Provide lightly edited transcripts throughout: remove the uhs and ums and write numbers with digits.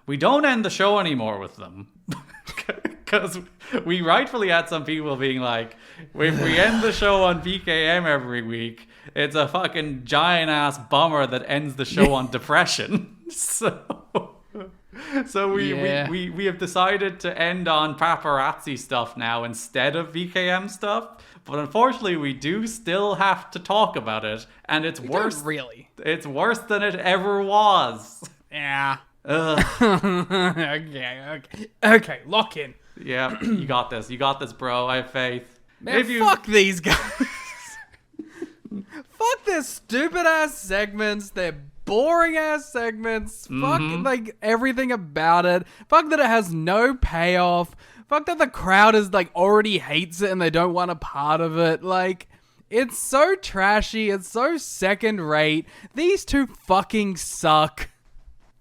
we don't end the show anymore with them. Because we rightfully had some people being like, if we end the show on VKM every week, it's a fucking giant ass bummer that ends the show on depression. So we have decided to end on paparazzi stuff now instead of VKM stuff. But unfortunately, we do still have to talk about it, and it's worse. Really? It's worse than it ever was. Yeah. Ugh. Okay, lock in. Yeah, you got this. You got this, bro. I have faith. Man, fuck these guys. Fuck their stupid ass segments. Their boring ass segments. Fuck like everything about it. Fuck that it has no payoff. Fuck that the crowd is like already hates it and they don't want a part of it. Like, it's so trashy. It's so second rate. These two fucking suck.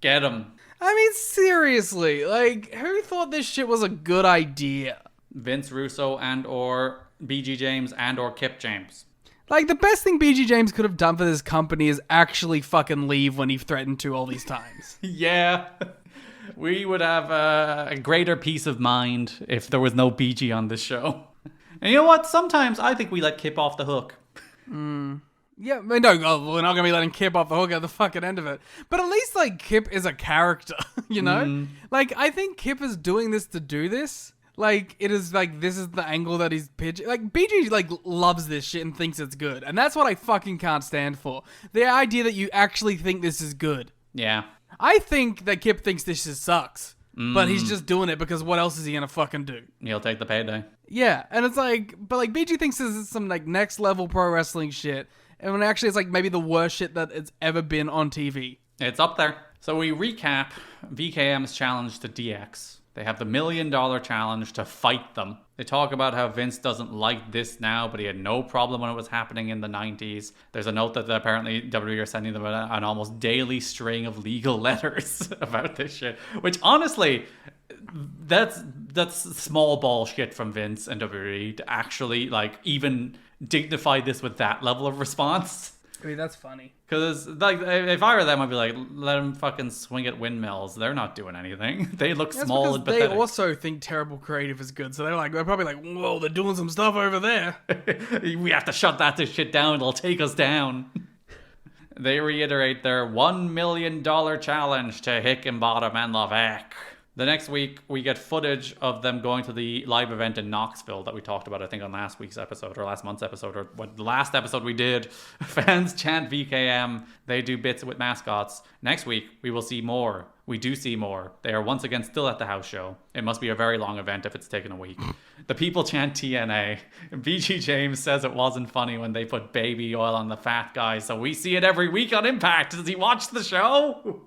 Get them. I mean, seriously, like, who thought this shit was a good idea? Vince Russo and or BG James and or Kip James. Like, the best thing BG James could have done for this company is actually fucking leave when he threatened to all these times. Yeah. We would have a greater peace of mind if there was no BG on this show. And you know what? Sometimes I think we let Kip off the hook. Yeah, no, we're not going to be letting Kip off the hook at the fucking end of it. But at least, like, Kip is a character, you know? Like, I think Kip is doing this to do this. Like, it is, like, this is the angle that he's pitching. Like, BG, like, loves this shit and thinks it's good. And that's what I fucking can't stand for. The idea that you actually think this is good. Yeah. I think that Kip thinks this just sucks. But he's just doing it because what else is he going to fucking do? He'll take the payday. Yeah, and it's like, but, like, BG thinks this is some, like, next level pro wrestling shit. And when actually it's like maybe the worst shit that it's ever been on TV. It's up there. So we recap VKM's challenge to DX. They have the $1 million challenge to fight them. They talk about how Vince doesn't like this now, but he had no problem when it was happening in the 90s. There's a note that apparently WWE are sending them an almost daily string of legal letters about this shit. Which honestly, that's small ball shit from Vince and WWE to actually like even dignify this with that level of response. I mean, that's funny. Because, like, if I were them, I'd be like, let them fucking swing at windmills. They're not doing anything. They look small and pathetic. They also think terrible creative is good. So they're probably like, whoa, they're doing some stuff over there. We have to shut that shit down. It'll take us down. They reiterate their $1 million challenge to Hickenbottom and Levesque. The next week, we get footage of them going to the live event in Knoxville that we talked about, I think, on last week's episode, or last month's episode, or what the last episode we did. Fans chant VKM. They do bits with mascots. Next week, we will see more. We do see more. They are once again still at the house show. It must be a very long event if it's taken a week. The people chant TNA. BG James says it wasn't funny when they put baby oil on the fat guy, so we see it every week on Impact. Does he watch the show?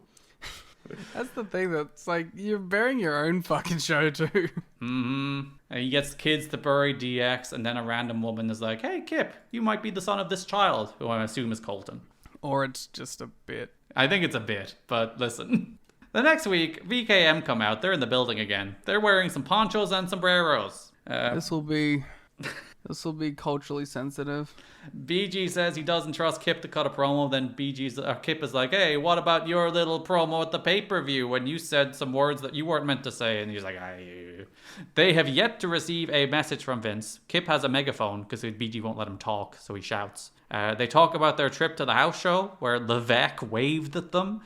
That's the thing, that's like, you're burying your own fucking show too. And he gets kids to bury DX, and then a random woman is like, hey, Kip, you might be the son of this child, who I assume is Colton. Or it's just a bit. I think it's a bit, but listen. The next week, VKM come out. They're in the building again. They're wearing some ponchos and sombreros. This will be culturally sensitive. BG says he doesn't trust Kip to cut a promo. Then Kip is like, hey, what about your little promo at the pay-per-view when you said some words that you weren't meant to say? And he's like, They have yet to receive a message from Vince. Kip has a megaphone because BG won't let him talk, so he shouts. They talk about their trip to the house show where Levesque waved at them.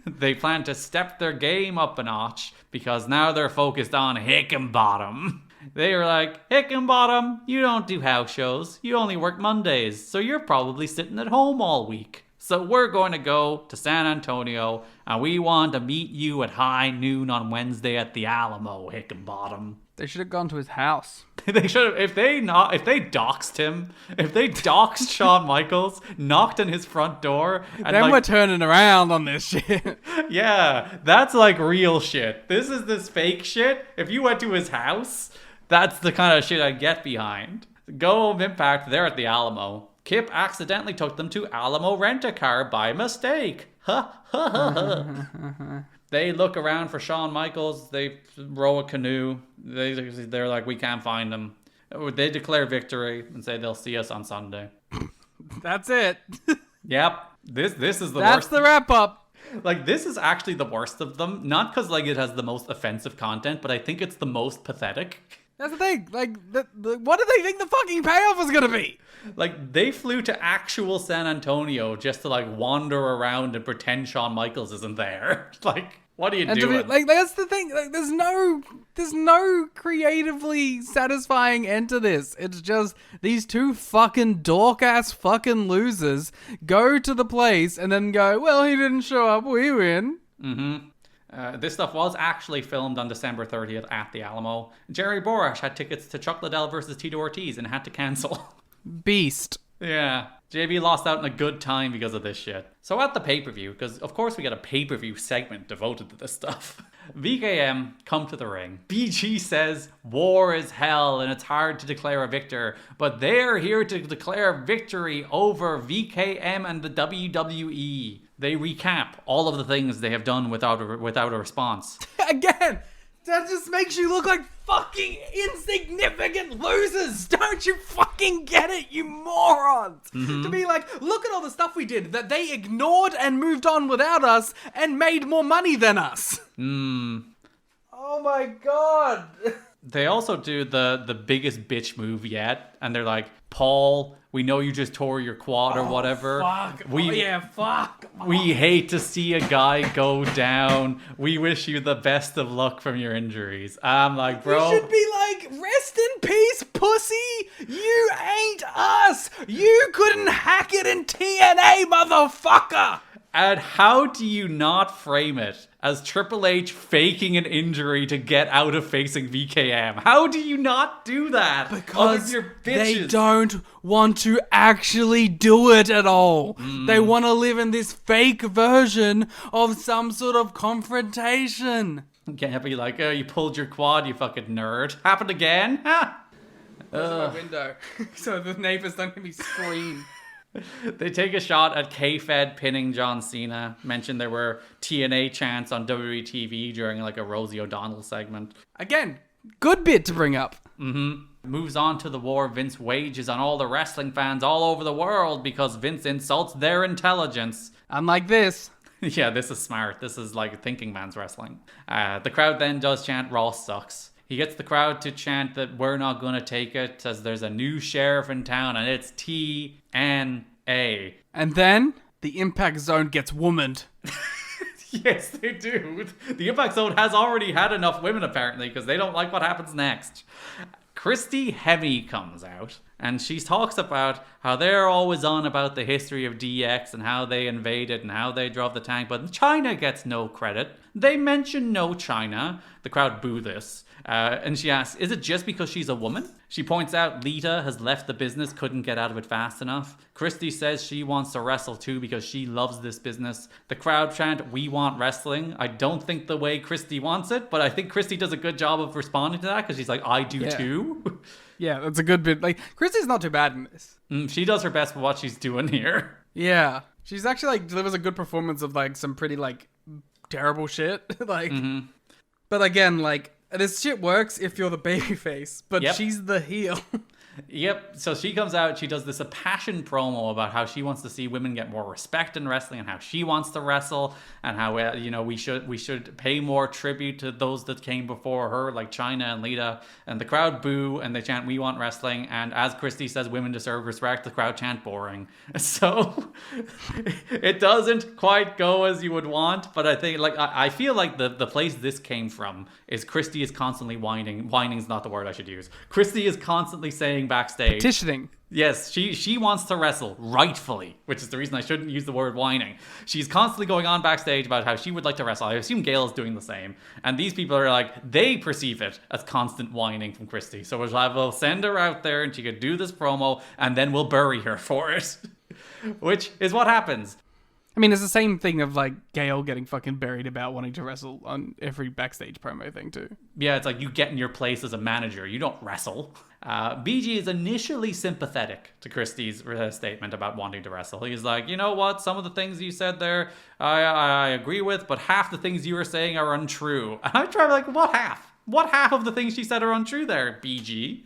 They plan to step their game up a notch because now they're focused on Hickenbottom. They were like, Hickenbottom, you don't do house shows. You only work Mondays, so you're probably sitting at home all week. So we're going to go to San Antonio, and we want to meet you at high noon on Wednesday at the Alamo, Hickenbottom. They should have gone to his house. They should have, if they doxed him, if they doxed Shawn Michaels, knocked on his front door. And then we're turning around on this shit. Yeah, that's like real shit. This is this fake shit. If you went to his house, that's the kind of shit I'd get behind. Go Home Impact, they're at the Alamo. Kip accidentally took them to Alamo Rent-A-Car by mistake. They look around for Shawn Michaels. They row a canoe. They're like, we can't find him. They declare victory and say they'll see us on Sunday. That's it. Yep. This is the worst. That's the wrap up. Like, this is actually the worst of them. Not because, like, it has the most offensive content, but I think it's the most pathetic. That's the thing. Like, what do they think the fucking payoff is gonna be? Like, they flew to actual San Antonio just to, like, wander around and pretend Shawn Michaels isn't there. Like, what are you doing? Like, that's the thing. Like, there's no creatively satisfying end to this. It's just these two fucking dork-ass fucking losers go to the place and then go, well, he didn't show up, we win. This stuff was actually filmed on December 30th at the Alamo. Jerry Borash had tickets to Chuck Liddell versus Tito Ortiz and had to cancel. Beast. Yeah. JB lost out in a good time because of this shit. So at the pay-per-view, because of course we got a pay-per-view segment devoted to this stuff, VKM come to the ring. BG says war is hell and it's hard to declare a victor, but they're here to declare victory over VKM and the WWE. They recap all of the things they have done without a response. Again, that just makes you look like fucking insignificant losers. Don't you fucking get it, you morons? To be like, look at all the stuff we did that they ignored and moved on without us and made more money than us. Oh my god. They also do the biggest bitch move yet, and they're like, Paul, we know you just tore your quad or whatever. Fuck. Fuck. We hate to see a guy go down. We wish you the best of luck from your injuries. I'm like, bro. You should be like, rest in peace, pussy. You ain't us. You couldn't hack it in TNA, motherfucker. And how do you not frame it as Triple H faking an injury to get out of facing VKM? How do you not do that? Because you're they don't want to actually do it at all. They want to live in this fake version of some sort of confrontation. You can't be like, oh, you pulled your quad, you fucking nerd. Happened again? Ha! Close my window so the neighbors don't hear me scream. They take a shot at K-Fed pinning John Cena. Mentioned there were TNA chants on WWE TV during like a Rosie O'Donnell segment. Again, good bit to bring up. Moves on to the war Vince wages on all the wrestling fans all over the world because Vince insults their intelligence. Unlike this. Yeah, this is smart. This is like thinking man's wrestling. The crowd then does chant Raw sucks. He gets the crowd to chant that we're not going to take it as there's a new sheriff in town and it's TNA. And then the Impact Zone gets womaned. Yes, they do. The Impact Zone has already had enough women apparently because they don't like what happens next. Christy Hemme comes out and she talks about how they're always on about the history of DX and how they invaded and how they drove the tank, but China gets no credit. They mention no China. The crowd boo this. And she asks, is it just because she's a woman? She points out Lita has left the business, couldn't get out of it fast enough. Christy says she wants to wrestle too because she loves this business. The crowd chant, we want wrestling. I don't think the way Christy wants it, but I think Christy does a good job of responding to that because she's like, I do too. Yeah, that's a good bit. Like, Christy's not too bad in this. She does her best for what she's doing here. Yeah. She's actually like delivers a good performance of like some pretty like terrible shit. Like, but again, like, this shit works if you're the babyface, but she's the heel. Yep. So she comes out, she does this passion promo about how she wants to see women get more respect in wrestling and how she wants to wrestle and how we should pay more tribute to those that came before her, like China and Lita. And the crowd boo and they chant, we want wrestling. And as Christy says, women deserve respect, the crowd chant boring. So it doesn't quite go as you would want, but I think I feel like the place this came from is Christy is constantly whining. Whining's not the word I should use. Christy is constantly saying backstage, petitioning. Yes, she wants to wrestle rightfully, which is the reason I shouldn't use the word whining. She's constantly going on backstage about how she would like to wrestle. I assume Gail's doing the same. And these people are like, they perceive it as constant whining from Christy. So we'll send her out there and she could do this promo and then we'll bury her for it. Which is what happens. I mean, it's the same thing of like Gail getting fucking buried about wanting to wrestle on every backstage promo thing too. Yeah, it's like you get in your place as a manager. You don't wrestle. BG is initially sympathetic to Christie's statement about wanting to wrestle. He's like, you know what? Some of the things you said there, I agree with, but half the things you were saying are untrue. And I'm trying to like, what half? What half of the things she said are untrue there, BG?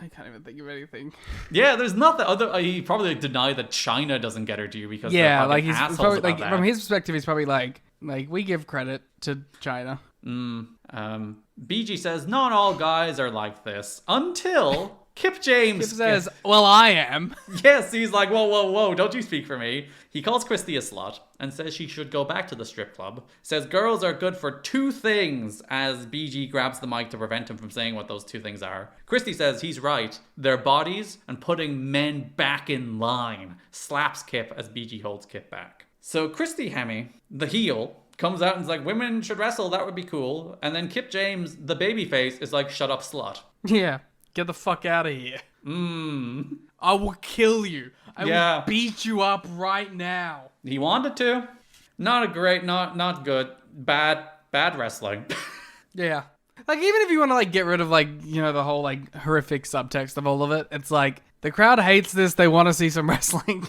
I can't even think of anything. Yeah, there's nothing other. He probably denied that China doesn't get her due because Yeah, they're like fucking he's assholes probably about like that. from his perspective, he's probably like we give credit to China. BG says not all guys are like this until Kip James Kip says, "Well, I am." Yes, he's like, whoa, don't you speak for me. He calls Christy a slut and says she should go back to the strip club. Says girls are good for 2 things as BG grabs the mic to prevent him from saying what those 2 things are. Christy says he's right. Their bodies and putting men back in line. Slaps Kip as BG holds Kip back. So Christy Hemme, the heel, comes out and is like, women should wrestle, that would be cool. And then Kip James, the babyface, is like, shut up, slut. Yeah, get the fuck out of here. I will kill you. I will beat you up right now. He wanted to. Not a great, not good. Bad wrestling. Yeah. Like, even if you want to, like, get rid of, like, you know, the whole, like, horrific subtext of all of it, it's like, the crowd hates this, they want to see some wrestling.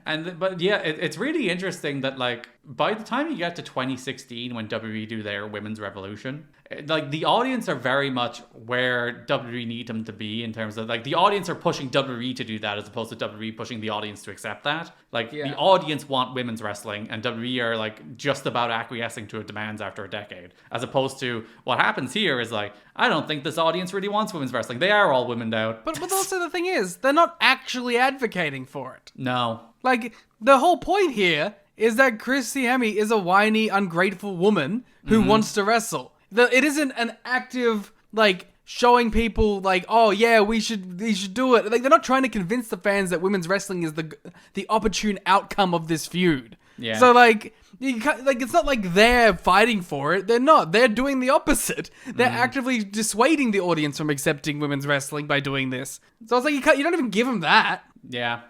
But yeah, it's really interesting that, like, by the time you get to 2016 when WWE do their Women's Revolution, like, the audience are very much where WWE need them to be in terms of, like, the audience are pushing WWE to do that as opposed to WWE pushing the audience to accept that. Like, the audience want women's wrestling and WWE are, like, just about acquiescing to demands after a decade. As opposed to what happens here is, like, I don't think this audience really wants women's wrestling. They are all womened out. But also the thing is, they're not actually advocating for it. No. Like, the whole point here is that Christy Hemme is a whiny, ungrateful woman who wants to wrestle. It isn't an active, like, showing people, like, oh, yeah, we should do it. Like, they're not trying to convince the fans that women's wrestling is the opportune outcome of this feud. Yeah. So, like, it's not like they're fighting for it. They're not. They're doing the opposite. They're actively dissuading the audience from accepting women's wrestling by doing this. So it's like, you don't even give them that. Yeah.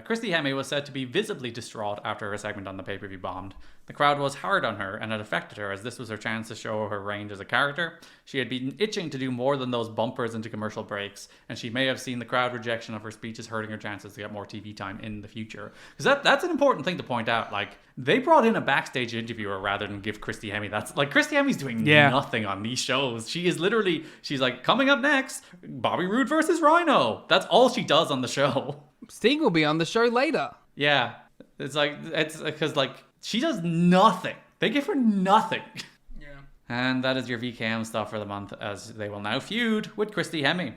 Christy Hemme was said to be visibly distraught after her segment on the pay-per-view bombed. The crowd was hard on her and it affected her as this was her chance to show her range as a character. She had been itching to do more than those bumpers into commercial breaks, and she may have seen the crowd rejection of her speeches hurting her chances to get more TV time in the future. Because that's an important thing to point out. Like, they brought in a backstage interviewer rather than give Christy Hemme. That's like, Christy Hemme's doing nothing on these shows. She is literally, she's like, coming up next, Bobby Roode versus Rhino. That's all she does on the show. Sting will be on the show later. Yeah. It's because, like, she does nothing. They give her nothing. Yeah. And that is your VKM stuff for the month, as they will now feud with Christy Hemme.